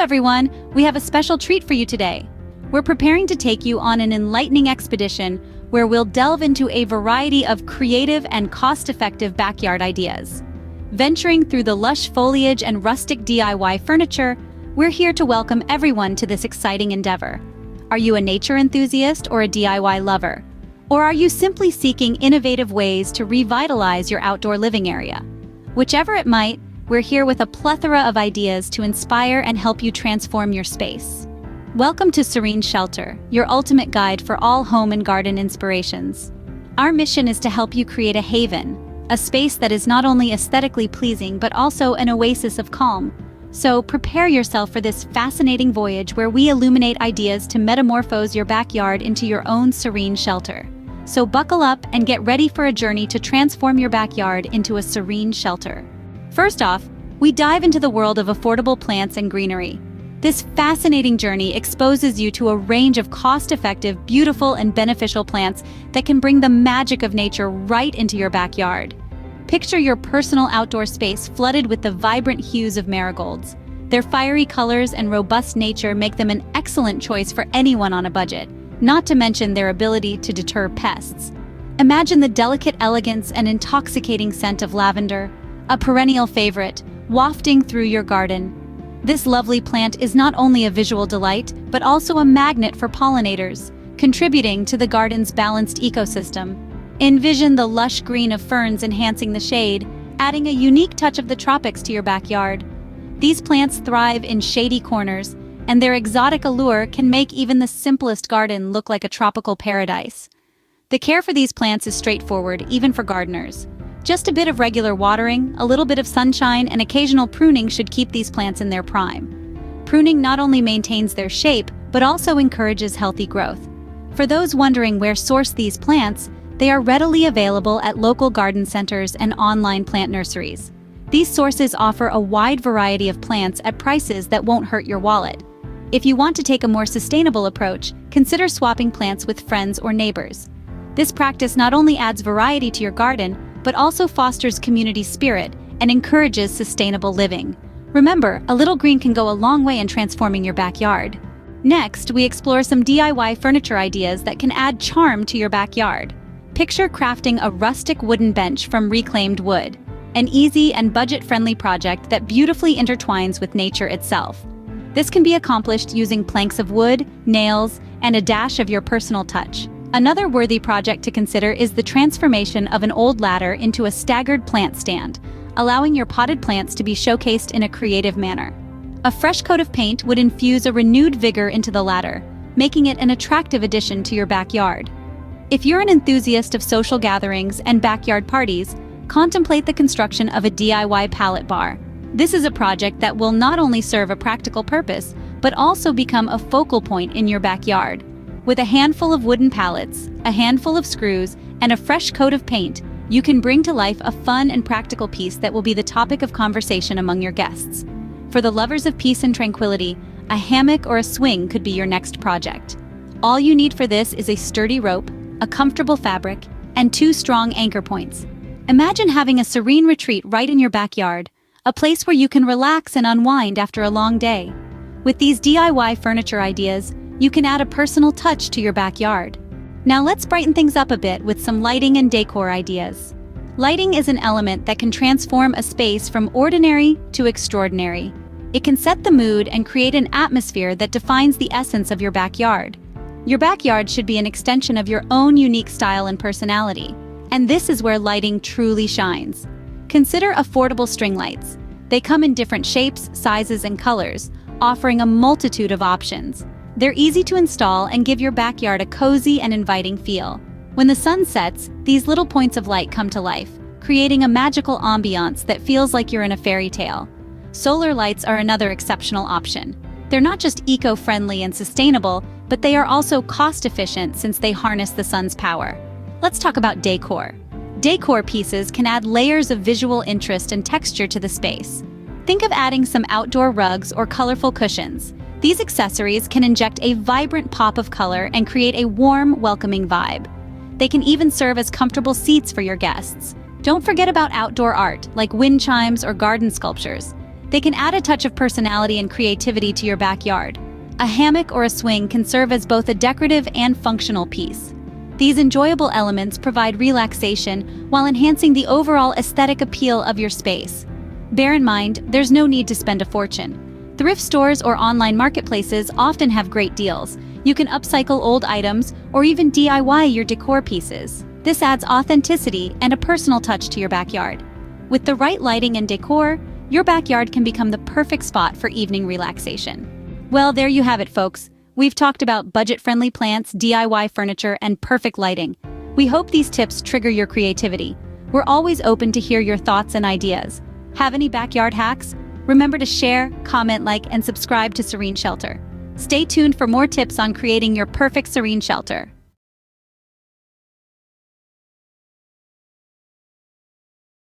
everyone! We have a special treat for you today. We're preparing to take you on an enlightening expedition where we'll delve into a variety of creative and cost-effective backyard ideas. Venturing through the lush foliage and rustic DIY furniture, we're here to welcome everyone to this exciting endeavor. Are you a nature enthusiast or a DIY lover? Or are you simply seeking innovative ways to revitalize your outdoor living area? Whichever it might, we're here with a plethora of ideas to inspire and help you transform your space. Welcome to Serene Shelter, your ultimate guide for all home and garden inspirations. Our mission is to help you create a haven, a space that is not only aesthetically pleasing but also an oasis of calm. So prepare yourself for this fascinating voyage where we illuminate ideas to metamorphose your backyard into your own serene shelter. So buckle up and get ready for a journey to transform your backyard into a serene shelter. First off, we dive into the world of affordable plants and greenery. This fascinating journey exposes you to a range of cost-effective, beautiful, and beneficial plants that can bring the magic of nature right into your backyard. Picture your personal outdoor space flooded with the vibrant hues of marigolds. Their fiery colors and robust nature make them an excellent choice for anyone on a budget, not to mention their ability to deter pests. Imagine the delicate elegance and intoxicating scent of lavender, a perennial favorite, wafting through your garden. This lovely plant is not only a visual delight, but also a magnet for pollinators, contributing to the garden's balanced ecosystem. Envision the lush green of ferns enhancing the shade, adding a unique touch of the tropics to your backyard. These plants thrive in shady corners, and their exotic allure can make even the simplest garden look like a tropical paradise. The care for these plants is straightforward, even for gardeners. Just a bit of regular watering, a little bit of sunshine, and occasional pruning should keep these plants in their prime. Pruning not only maintains their shape, but also encourages healthy growth. For those wondering where to source these plants, they are readily available at local garden centers and online plant nurseries. These sources offer a wide variety of plants at prices that won't hurt your wallet. If you want to take a more sustainable approach, consider swapping plants with friends or neighbors. This practice not only adds variety to your garden, but also fosters community spirit and encourages sustainable living. Remember, a little green can go a long way in transforming your backyard. Next, we explore some DIY furniture ideas that can add charm to your backyard. Picture crafting a rustic wooden bench from reclaimed wood, an easy and budget-friendly project that beautifully intertwines with nature itself. This can be accomplished using planks of wood, nails, and a dash of your personal touch. Another worthy project to consider is the transformation of an old ladder into a staggered plant stand, allowing your potted plants to be showcased in a creative manner. A fresh coat of paint would infuse a renewed vigor into the ladder, making it an attractive addition to your backyard. If you're an enthusiast of social gatherings and backyard parties, contemplate the construction of a DIY pallet bar. This is a project that will not only serve a practical purpose, but also become a focal point in your backyard. With a handful of wooden pallets, a handful of screws, and a fresh coat of paint, you can bring to life a fun and practical piece that will be the topic of conversation among your guests. For the lovers of peace and tranquility, a hammock or a swing could be your next project. All you need for this is a sturdy rope, a comfortable fabric, and 2 strong anchor points. Imagine having a serene retreat right in your backyard, a place where you can relax and unwind after a long day. With these DIY furniture ideas, you can add a personal touch to your backyard. Now let's brighten things up a bit with some lighting and decor ideas. Lighting is an element that can transform a space from ordinary to extraordinary. It can set the mood and create an atmosphere that defines the essence of your backyard. Your backyard should be an extension of your own unique style and personality, and this is where lighting truly shines. Consider affordable string lights. They come in different shapes, sizes, and colors, offering a multitude of options. They're easy to install and give your backyard a cozy and inviting feel. When the sun sets, these little points of light come to life, creating a magical ambiance that feels like you're in a fairy tale. Solar lights are another exceptional option. They're not just eco-friendly and sustainable, but they are also cost-efficient since they harness the sun's power. Let's talk about decor. Decor pieces can add layers of visual interest and texture to the space. Think of adding some outdoor rugs or colorful cushions. These accessories can inject a vibrant pop of color and create a warm, welcoming vibe. They can even serve as comfortable seats for your guests. Don't forget about outdoor art, like wind chimes or garden sculptures. They can add a touch of personality and creativity to your backyard. A hammock or a swing can serve as both a decorative and functional piece. These enjoyable elements provide relaxation while enhancing the overall aesthetic appeal of your space. Bear in mind, there's no need to spend a fortune. Thrift stores or online marketplaces often have great deals. You can upcycle old items or even DIY your decor pieces. This adds authenticity and a personal touch to your backyard. With the right lighting and decor, your backyard can become the perfect spot for evening relaxation. Well, there you have it, folks. We've talked about budget-friendly plants, DIY furniture, and perfect lighting. We hope these tips trigger your creativity. We're always open to hear your thoughts and ideas. Have any backyard hacks? Remember to share, comment, like, and subscribe to Serene Shelter. Stay tuned for more tips on creating your perfect serene shelter.